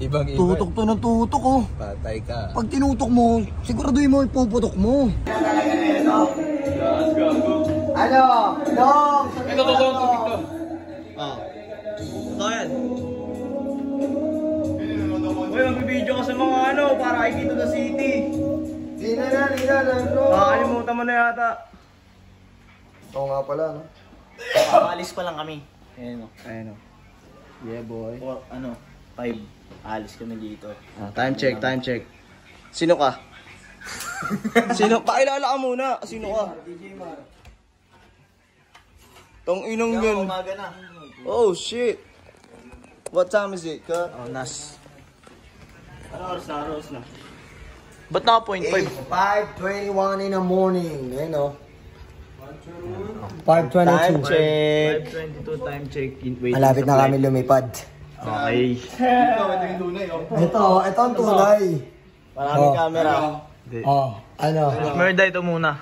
Ibang-iba. Tutok to ng tutok oh. Patay ka. Pag tinutok mo, siguraduhin mo ipuputok mo. Ano? Dong! Ito to. Oh. Ito yan. Uy, magbibideo ka sa mga ano, para ikita the city. Sino na, Makakalimutan mo na yata. Oo nga pala, no? Alis pa lang kami. Ayan o. Ayan o. Yeah, boy. 5. Alis kami dito. Time check. Sino ka? Sino? Pakilala ka muna. Sino ka? Tong inong yun. Umaga na. Oh, shit. What time is it, ka? Oh, nas. Ano oras na? Ba't naka 0.5? 5:21 in the morning. Ayun, no? 5:22. Time check. 5:22 time check. Malapit na kami lumipad. Okay. Ito ang tunay. Maraming camera. Oh, ano? Murder ito muna.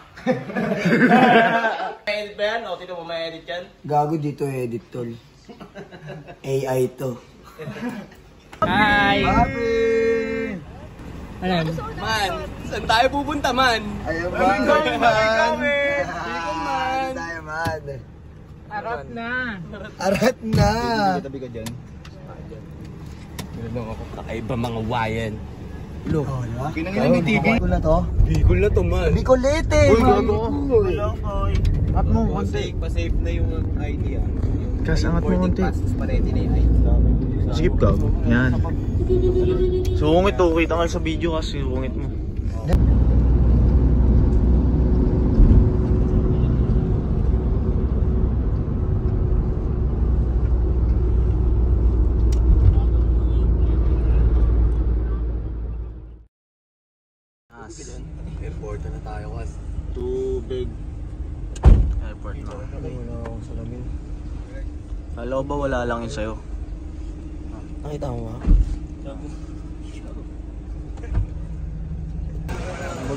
Edit ba yan? O, tito mo may edit yan? Gago dito edit, tol. AI to. Hi! Alam. Man, saan tayo pupunta man? Ayun ba? Diamond. Arat na. Tabi ka dyan. Ganun ako. Kakaiba mga wayan. Look. Kinanginan ni TV. Bicol na to? Bicol na to man. Bicolete. Uy, gago. At mo, Pa-save na yung ID ah. Kas, angat mo konti. Pareti na yung ID. Skip ka. Yan. Sungit to. Kita ka sa video kasi sungit mo. Airport na tayo kasi. Tubig. Airport na. Wala akong salamin. Kala ko ba wala lang yun sa'yo? Nakita mo ba?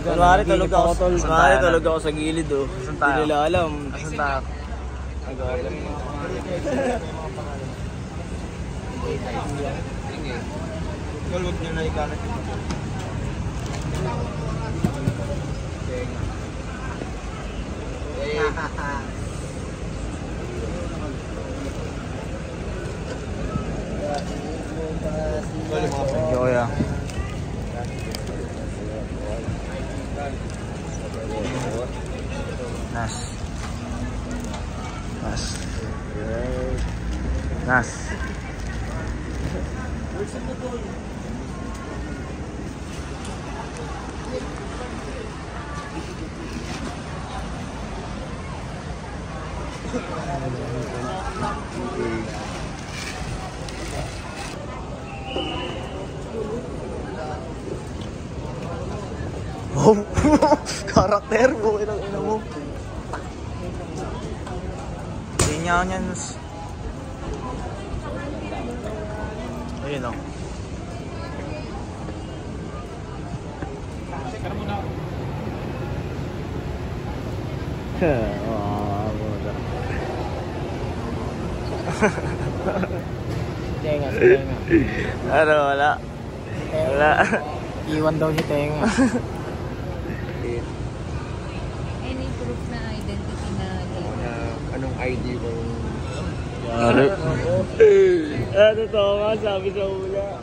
Kunwari tulog ako sa gilid oh. Hindi nila alam. Asan tayo? Huwag nyo na ikamit ito. Thank you, kuya. Nas. Oh, karakter mo, ina mo. Ganyan yan. Ayun o. Tenga. Ano, wala. Wala. Iwan daw si Tenga. Any proof na identity na Anong ID mo? Ano to nga, sabi sa ula.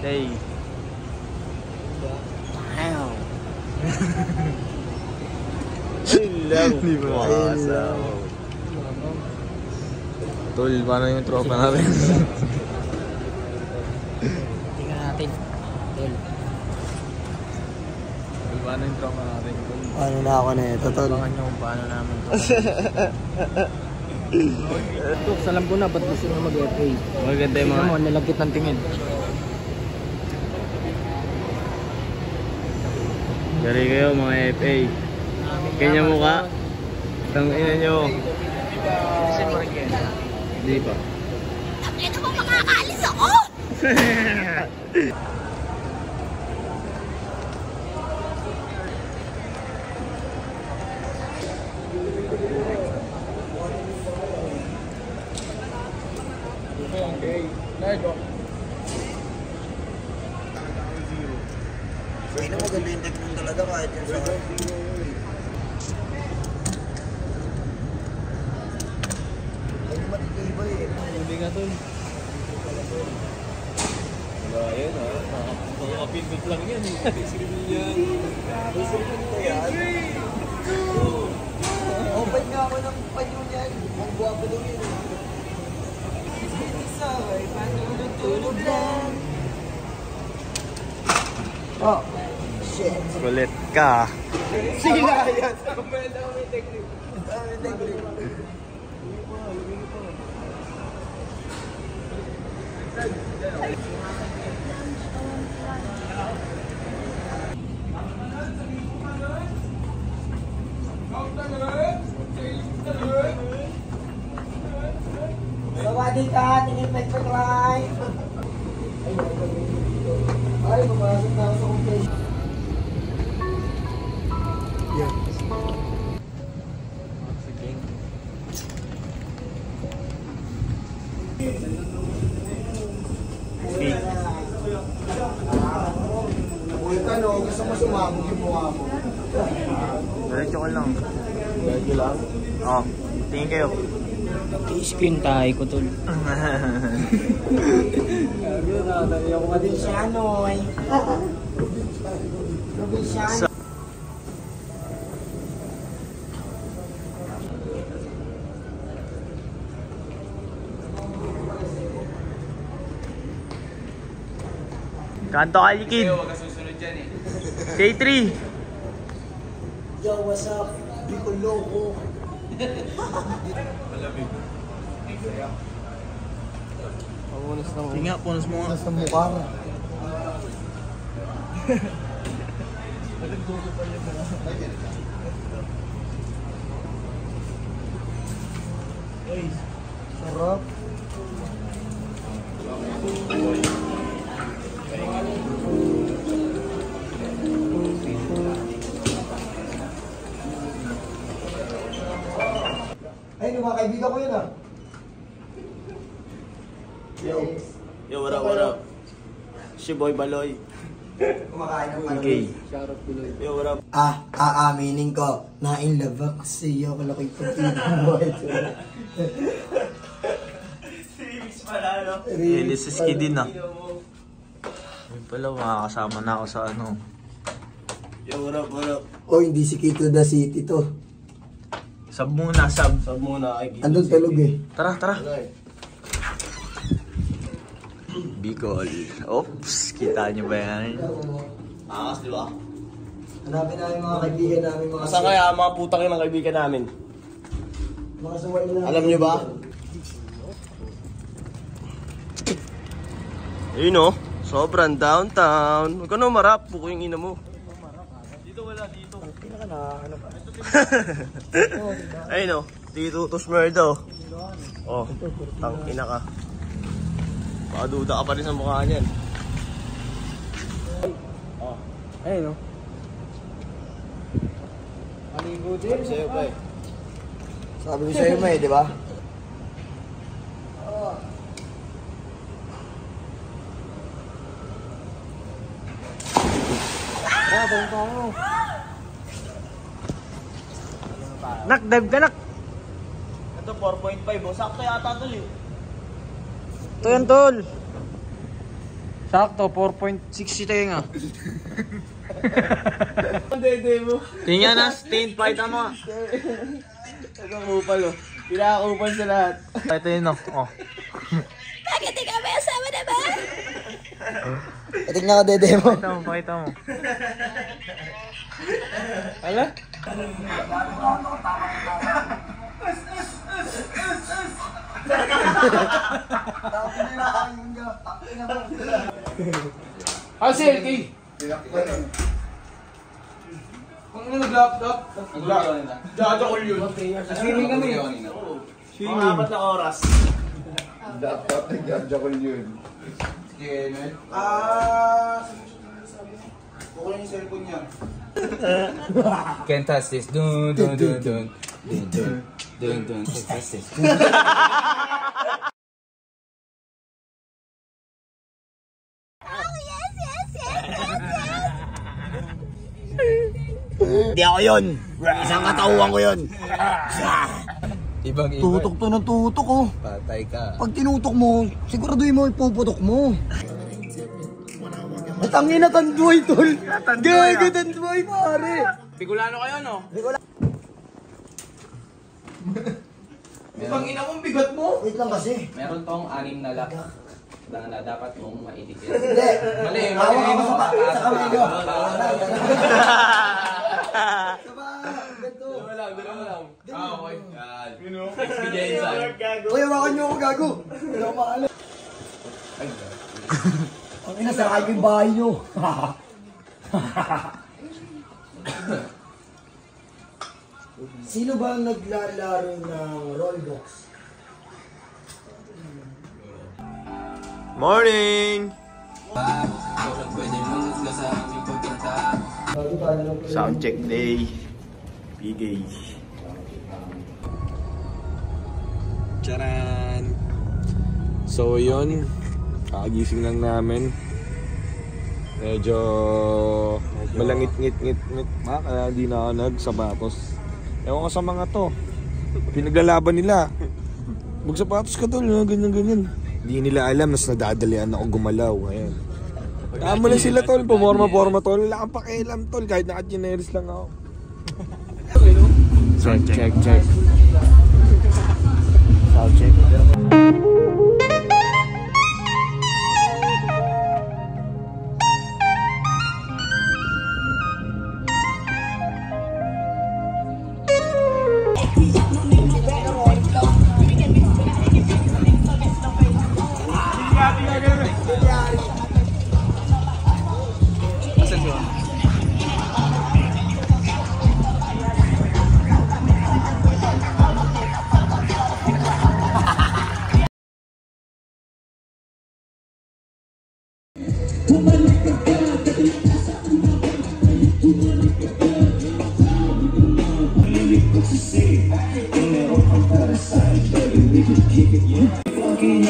Day. Wow. Ilang. Hindi mo makakasama. Tol, paano yung tropa natin? Tingnan natin. Tol. Tol, paano yung tropa natin? Ano na ako na ito, tol? Abangan nyo kung paano namin to. Tuk, salam ko na, ba't gusto nyo mag-FA? Maganda yung Tingnan mga... mo, nilagkit ng tingin. Gari kayo mga FA. Kanya mukha. Tangina nyo. Hindi pa. Tapos mo makakaalis ako! Okay. Let's go. Ay na maganda yung technique talaga kahit yung sa... Ay di matitibay eh. Hindi nga tol. Wala yan ha. Nakapindot lang yan eh. Screen yan. Screen ko yan. Open nga ako ng panyo niyan. Ang guwapo daw yun. Tulog lang. Oh, shit. Kulit ka. Sila yan. Dami technique. Dami technique. Sawadee ka, tingin Petrolay. Ay, pumasok na ako sa completion. Yeah. Bulkan o, gusto mo sumabog yung mukha mo. Diretso ka lang. Diretso lang? Oo. Tingin kayo. I-screen tayo ko tol. Probinsyano eh. Probinsyano. Kanto Kalikid. Huwag ka susunod dyan eh. K3. Yo, what's up? Bicol Loco. Malamig. Pamunas lang. Sige nga, punos mo nga. Nasa mukha mo. Sarap. Ay, mga kaibigan ko yun ah. Yo, what up, what up? Si Boy Baloy. Kumakain ng palo. Okay. Yo, what up? Aaminin ko na in love ako sa iyo. Kala ko yung pagpinang mo ito. Remix pala, no? This is Kidin, ah. Yun pala, makakasama na ako sa ano. Yo, what up, what up? Oh, hindi si Kito the City to. Sub muna, sub. Sab muna kay Kito. Andun tulog eh. Tara, tara. Bicol. Oops, kita nyo ba yan? Angas, di ba? Hanapin namin mga kaibigan namin. Mga Saan kaya mga putang yung kaibigan namin? Mga suway na. Alam nyo ba? Ayun o, sobrang downtown. Huwag ka na marap, buko yung ina mo. Dito wala, dito. Pinaka na, ano ba? Ayun o, dito to Smerdo. Oh, tang ina ka. Baka duda ka pa rin sa mukha niyan. Ayun o. Maligo din. Sa'yo pa eh. Sabi ko sa'yo may, di ba? Nak, dive ka nak. Ito 4.5 o, sakto yata ito eh. Ito yan tol. Sakto, 4.6 ito yung nga. Ang dede mo. Tingnan na, stained white mo. Ito ang upal oh. Pinaka-upal sa lahat. Ito yun o. Oh. Bakit di kami asama na ba? Tingnan ko dede mo. Pakita mo. Ala? Ah, si LK! Kung ano nag-laptop? Dadakol yun. Swimming kami. Mga 4 na oras. Laptop, nag-dadakol yun. Kukunin yung cellphone niya. Can't touch this. Dun, dun, dun, dun. Dun, dun, dun, dun. Can't touch this. Hindi ako yun. Isang katauhan ko yun. Ibang iba. Tutok to ng tutok oh. Patay ka. Pag tinutok mo, siguraduhin mo ipuputok mo. Matangin na tanduay, tol. Gago tanduay, pare. Bigulano kayo, no? Ibang ina mong bigat mo. Wait lang kasi. Meron tong 6 na lock na dapat mong maidikit. Hindi. Mali. Hawa ka sa kamay ko. Dalawa lang. Okay. Yan. Experience. Uy, hawakan niyo ako, gago. Hindi ako maalam. Ang inasakay ko yung bahay niyo. Sino ba ang naglalaro ng Roblox? Morning! Sound check day. PK. Charan! So yun, kakagising lang namin. Medyo malangit-ngit-ngit ma, kaya di na ako nagsapatos. Ewan ko sa mga to, pinaglalaban nila. Magsapatos ka tol, ganyan-ganyan. Hindi nila alam, nas nadadalian ako gumalaw. Ayan. Tama na sila tol, pumorma-porma tol. Wala kang pakialam tol, kahit naka-generis lang ako. Check. Sound check. Fucking